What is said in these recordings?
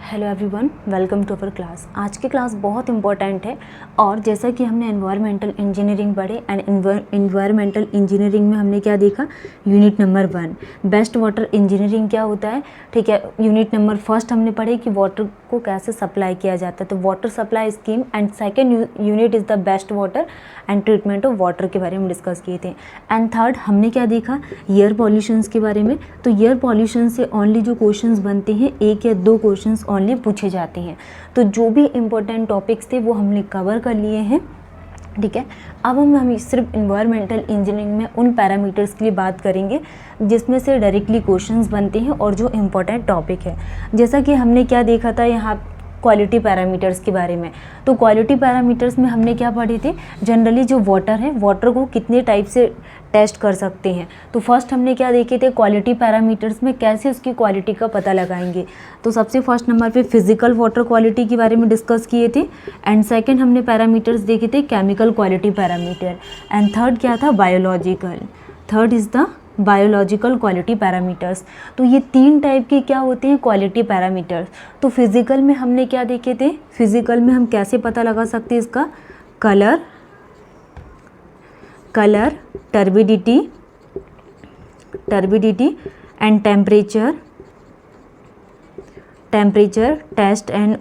Hello everyone, welcome to our class. आज की class बहुत इंपॉर्टेंट है और जैसा कि हमने एनवायरमेंटल इंजीनियरिंग पढ़े एंड एनवायरमेंटल इंजीनियरिंग में हमने क्या देखा, unit number 1 best water engineering क्या होता है। ठीक है, यूनिट नंबर 1 हमने पढ़े कि वाटर को कैसे सप्लाई किया जाता है, तो water supply scheme, and second unit is the best water and treatment of water के बारे में डिस्कस किए थे। एंड थर्ड हमने क्या देखा, एयर पॉल्यूशंस के बारे में। तो एयर पॉल्यूशन से ओनली जो क्वेश्चंस बनते हैं, 1 या 2 क्वेश्चंस ओनली पूछे जाते हैं। तो जो भी इम्पोर्टेंट टॉपिक्स थे वो हमने कवर कर लिए हैं। ठीक है, अब हम सिर्फ इन्वायरमेंटल इंजीनियरिंग में उन पैरामीटर्स के लिए बात करेंगे जिसमें से डायरेक्टली क्वेश्चंस बनते हैं और जो इम्पोर्टेंट टॉपिक है। जैसा कि हमने क्या देखा था यहाँ क्वालिटी पैरामीटर्स के बारे में। तो क्वालिटी पैरामीटर्स में हमने क्या पढ़े थे, जनरली जो वाटर है, वाटर को कितने टाइप से टेस्ट कर सकते हैं। तो फर्स्ट हमने क्या देखे थे, क्वालिटी पैरामीटर्स में कैसे उसकी क्वालिटी का पता लगाएंगे। तो सबसे फर्स्ट नंबर पे फिजिकल वाटर क्वालिटी के बारे में डिस्कस किए थे। एंड सेकंड हमने पैरामीटर्स देखे थे chemical quality parameter. And third क्या था, biological. Third is the biological quality parameters. तो ये 3 टाइप के क्या होते हैं, क्वालिटी पैरामीटर्स। तो फिजिकल में हमने क्या देखे थे, फिजिकल में हम कैसे पता लगा सकते हैं इसका, colour, turbidity and temperature, taste and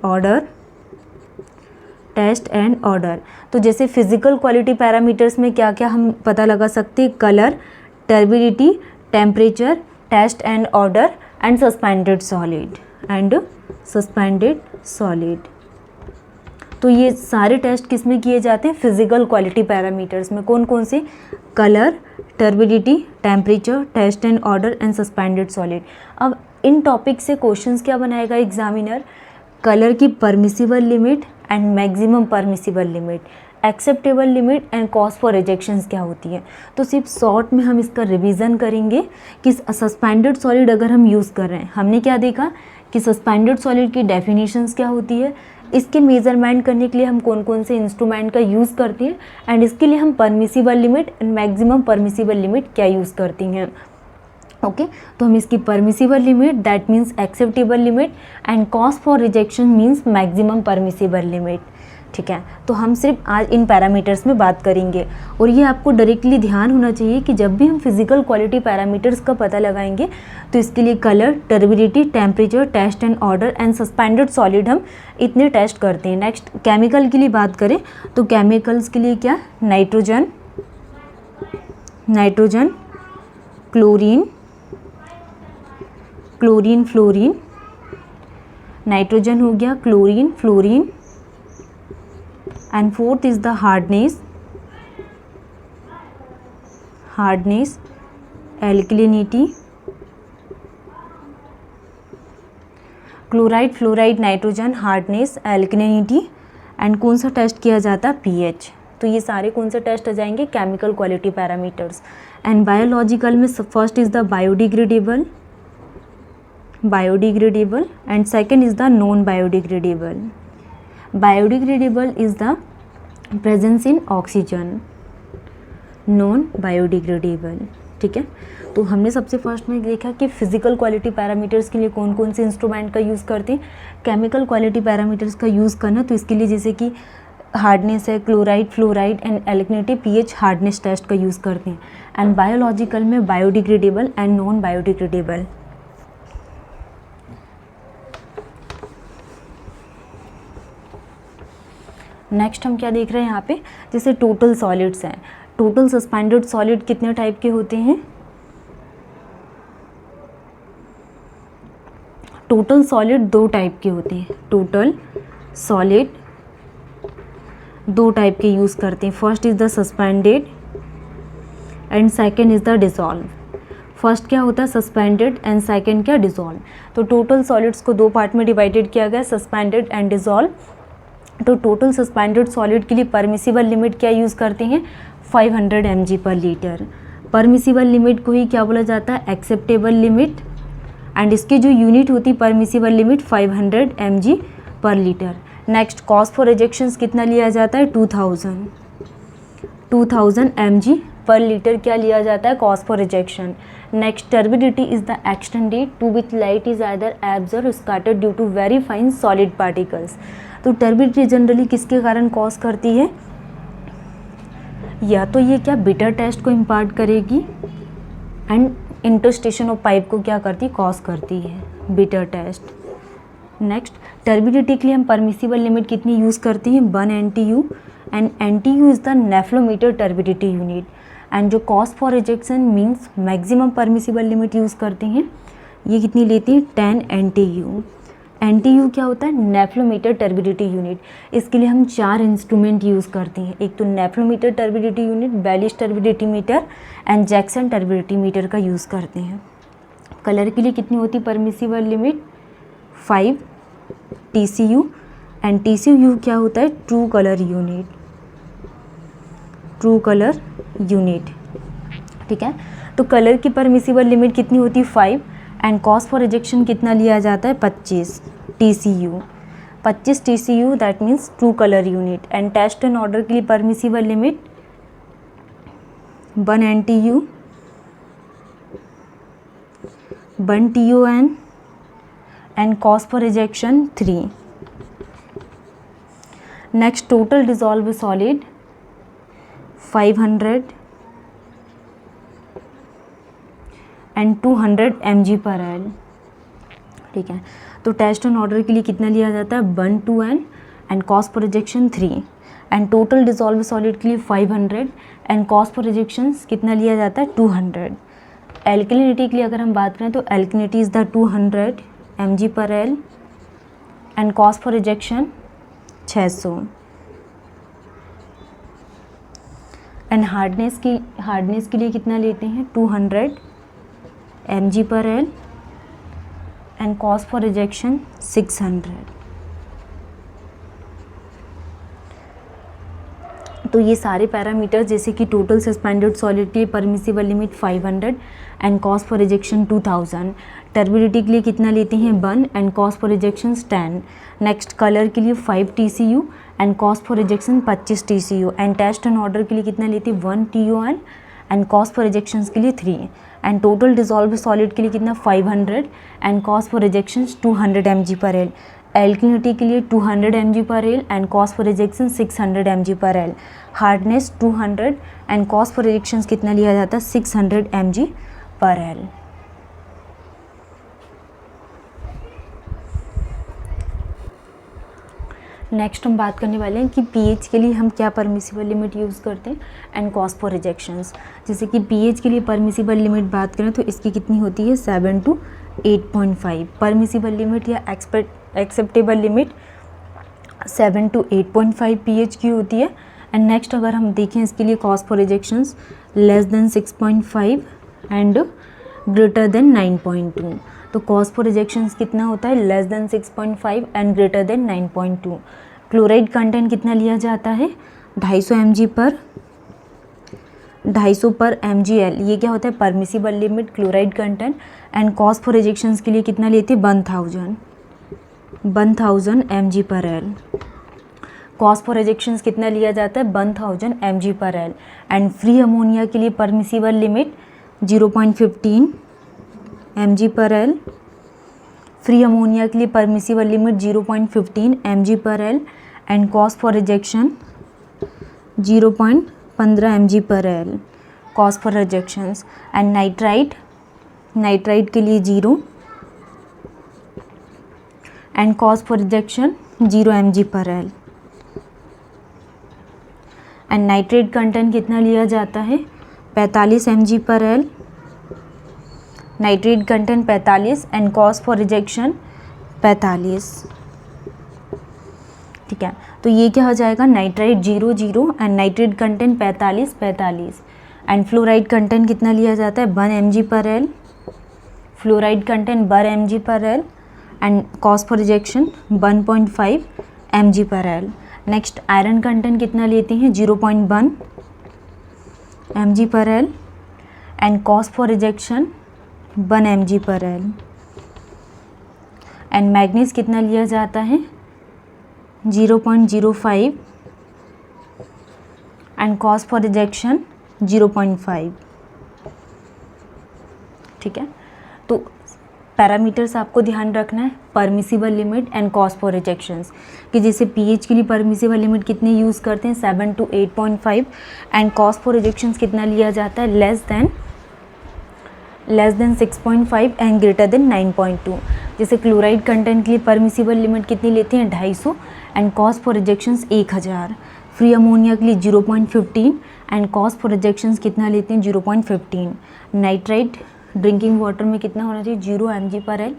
odour. तो जैसे फिजिकल क्वालिटी पैरामीटर्स में क्या क्या हम पता लगा सकते हैं, colour, turbidity, temperature, taste and odour and suspended solid. तो ये सारे टेस्ट किस में किए जाते हैं, फिजिकल क्वालिटी पैरामीटर्स में। कौन कौन से, colour, turbidity, temperature, taste and odour and suspended solid. अब इन टॉपिक से क्वेश्चंस क्या बनाएगा एग्जामिनर, कलर की permissible limit and maximum permissible limit, acceptable limit and cause for rejections क्या होती है। तो सिर्फ शॉर्ट में हम इसका रिवीजन करेंगे कि सस्पेंडेड सॉलिड अगर हम यूज़ कर रहे हैं, हमने क्या देखा कि सस्पेंडेड सॉलिड की डेफिनेशंस क्या होती है, इसके मेजरमेंट करने के लिए हम कौन कौन से इंस्ट्रूमेंट का यूज़ करते हैं, एंड इसके लिए हम permissible limit and maximum permissible limit क्या यूज़ करती हैं। ओके, तो हम इसकी permissible limit that means acceptable limit and cause for rejection means maximum permissible limit. ठीक है, तो हम सिर्फ आज इन पैरामीटर्स में बात करेंगे। और ये आपको डायरेक्टली ध्यान होना चाहिए कि जब भी हम फिजिकल क्वालिटी पैरामीटर्स का पता लगाएंगे तो इसके लिए colour, turbidity, temperature, taste and odour and suspended solid हम इतने टेस्ट करते हैं। नेक्स्ट केमिकल के लिए बात करें तो केमिकल्स के लिए क्या, नाइट्रोजन, क्लोरीन, फ्लोरीन, नाइट्रोजन हो गया, chlorine, fluorine, and fourth is the hardness, alkalinity, chloride, fluoride, nitrogen, hardness, alkalinity and कौन सा टेस्ट किया जाता है, पीएच। तो ये सारे कौन से टेस्ट आ जाएंगे, chemical quality parameters. And biological में first is the biodegradable and second is the non biodegradable. Biodegradable is the presence in oxygen, non biodegradable. ठीक है, तो हमने सबसे फर्स्ट में देखा कि फिजिकल क्वालिटी पैरामीटर्स के लिए कौन कौन से इंस्ट्रूमेंट का यूज़ करते हैं, केमिकल क्वालिटी पैरामीटर्स का यूज़ करना। तो इसके लिए जैसे कि हार्डनेस है, chloride, fluoride and alkalinity, pH, hardness test का यूज़ करते हैं। एंड बायोलॉजिकल में biodegradable and non biodegradable. Next हम क्या देख रहे हैं यहाँ पे, जैसे टोटल सॉलिड्स हैं। टोटल सस्पेंडेड सॉलिड कितने टाइप के होते हैं, टोटल सॉलिड 2 टाइप के होते हैं। टोटल सॉलिड 2 टाइप के यूज़ करते हैं। First is the suspended and second is the dissolve. First क्या होता है, सस्पेंडेड एंड सेकेंड क्या, डिसॉल्व। तो टोटल सॉलिड्स को 2 पार्ट में डिवाइडेड किया गया, सस्पेंडेड एंड डिसॉल्व। तो टोटल सस्पेंडेड सॉलिड के लिए परमिसिबल लिमिट क्या यूज़ करते हैं, 500 mg पर लीटर। परमिसिबल लिमिट को ही क्या बोला जाता है, एक्सेप्टेबल लिमिट, एंड इसकी जो यूनिट होती है परमिसिबल लिमिट 500 mg पर litre. Next cause for rejections कितना लिया जाता है, 2000 mg पर लीटर क्या लिया जाता है, cost for rejection. Next, turbidity is the extended to which light is either absorb scattered due to very fine solid particles. तो टर्बिडिटी जनरली किसके कारण कॉज करती है, या तो ये क्या बिटर टेस्ट को इम्पार्ट करेगी एंड इंटरस्टेशन ऑफ पाइप को क्या करती, कॉज करती है, बिटर टेस्ट। नेक्स्ट, टर्बिडिटी के लिए हम परमिसिबल लिमिट कितनी यूज़ करते हैं, 1 NTU, and NTU is the nephelometer turbidity unit. And जो cost for rejection means maximum permissible limit use करते हैं, ये कितनी लेती है, 10 NTU। NTU क्या होता है, नेफ्लोमीटर टर्बिडिटी यूनिट। इसके लिए हम 4 इंस्ट्रूमेंट यूज़ करते हैं। एक तो nephelometer turbidity unit, Baylis turbidity meter and Jackson turbidity meter का यूज़ करते हैं। कलर के लिए कितनी होती है permissible limit, 5 TCU, and TCU क्या होता है, true colour unit, true colour unit. ठीक है, तो कलर की परमिसिबल लिमिट कितनी होती है, 5, एंड कॉस्ट फॉर रिजेक्शन कितना लिया जाता है, 25 TCU, 25 TCU, that means true colour unit. And taste and odour के लिए permissible limit 1 NTU, 1 TON, and cost for rejection 3। Next, total dissolve solid 500 and 200 mg/L। ठीक है, तो टेस्ट एंड ऑर्डर के लिए कितना लिया जाता है, 1 2N, and cost for rejection 3, and total dissolve solid के लिए 500 एंड कॉस्ट फॉर रिजेक्शन कितना लिया जाता है, 200। एल्कलिनिटी के लिए अगर हम बात करें तो alkalinity is the 200 mg/L, and cost for rejection 600। And hardness के लिए कितना लेते हैं, 200 mg/L, and cost for rejection 600। तो ये सारे पैरामीटर जैसे कि टोटल सस्पेंडेड सॉलिड के लिए permissible limit 500 and cost for rejection 2000, turbidity के लिए कितना लेते हैं, 1, and cost for rejection 10। Next, colour के लिए 5 TCU and cost for rejection 25 TCU, and taste and odour के लिए कितना लेते हैं, 1 TON, and cost for rejection के लिए 3, एंड टोटल डिजॉल्व सॉलिड के लिए कितना, 500 and cost for rejection 200 mg/L। Alkalinity के लिए 200 mg/L and cost for rejection 600 mg/L। Hardness 200 and cost for rejection कितना लिया जाता है, 600 mg/L। नेक्स्ट हम बात करने वाले हैं कि pH के लिए हम क्या परमिसिबल लिमिट यूज़ करते हैं एंड कॉस्ट फॉर रिजेक्शंस। जैसे कि pH के लिए परमिसिबल लिमिट बात करें तो इसकी कितनी होती है, 7 to 8.5। परमिसिबल लिमिट या एक्सेप्टेबल लिमिट 7 to 8.5 pH की होती है। एंड नेक्स्ट अगर हम देखें इसके लिए cost for rejections less than 6.5 and greater than 9.2। तो कॉस्ट फॉर रिजेक्शंस कितना होता है, less than 6.5 and greater than 9.2। Chloride content कितना लिया जाता है, 250 पर mgl। ये क्या होता है, permissible limit chloride content. And cost for rejections के लिए कितना लेते हैं, 1000 mg/L। कॉस्ट फॉर रिजेक्शंस कितना लिया जाता है, 1000 mg/L। एंड फ्री अमोनिया के लिए permissible limit 0.15 mg/L। Free ammonia के लिए permissible limit 0.15 mg/L and cost for rejection 0.15 mg/L। Cost for rejections. And nitride के लिए 0 and cost for rejection 0 mg/L। And nitrate content कितना लिया जाता है, 45 mg/L। Nitrate content 45 and cost for rejection 45। ठीक है, तो ये क्या हो जाएगा, nitrite 0 and nitrate content 45 and fluoride content कितना लिया जाता है, 1 mg/L। Fluoride content 1 mg/L and cost for rejection 1.5 mg/L। Next, iron content कितना लेते हैं, 0.1 mg/L and cost for rejection 1 mg/L। And manganese कितना लिया जाता है, 0.05 एंड कॉस्ट फॉर रिजेक्शन 0.5। ठीक है, तो पैरामीटर्स आपको ध्यान रखना है, permissible limit and cause for rejections, कि जैसे पीएच के लिए परमिसिबल लिमिट कितनी यूज़ करते हैं 7 to 8.5 and cause for rejections कितना लिया जाता है less than 6.5 and greater than 9.2। जैसे क्लोराइड कंटेंट के लिए परमिसिबल लिमिट कितनी लेते हैं 250 and cause for rejections 1000। Free ammonia के लिए 0.15 एंड कॉज फॉर रिजेक्शंस कितना लेते हैं 0.15। नाइट्राइट ड्रिंकिंग वाटर में कितना होना चाहिए 0 mg/L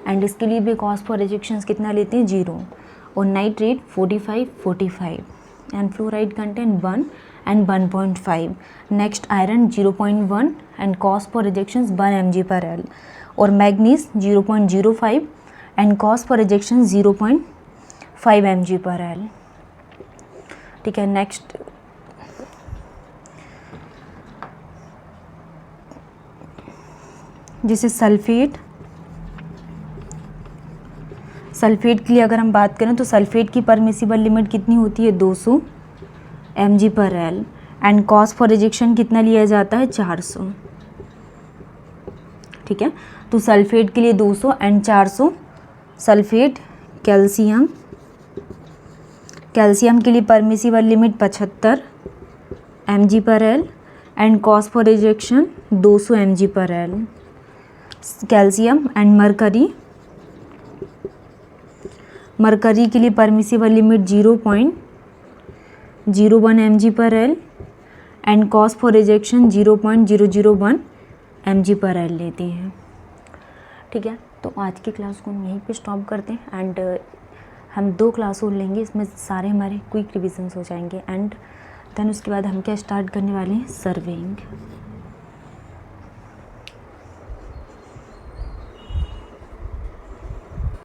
एंड इसके लिए भी कॉज फॉर रिजेक्शंस कितना लेते हैं 0। और nitrate 45 and fluoride content 1 and 1.5। Next iron 0.1 and cause for rejections 1 mg/L। और manganese 0.05 and cause for rejection 0.5 mg/L। ठीक है, नेक्स्ट जैसे सल्फेट के लिए अगर हम बात करें तो सल्फेट की परमिसिबल लिमिट कितनी होती है 200 mg/L and cause for rejection कितना लिया जाता है 400। ठीक है, तो सल्फेट के लिए 200 एंड 400। सल्फेट कैल्शियम के लिए permissible limit 75 mg/L and cause for rejection 200 mg/L। Calcium and mercury के लिए permissible limit 0.01 mg/L and cause for rejection 0.001 mg/L लेती हैं। ठीक है, तो आज की क्लास को हम यहीं पे स्टॉप करते हैं एंड हम 2 क्लास और लेंगे, इसमें सारे हमारे क्विक रिविजन्स हो जाएंगे एंड देन उसके बाद हम क्या स्टार्ट करने वाले हैं सर्वेइंग।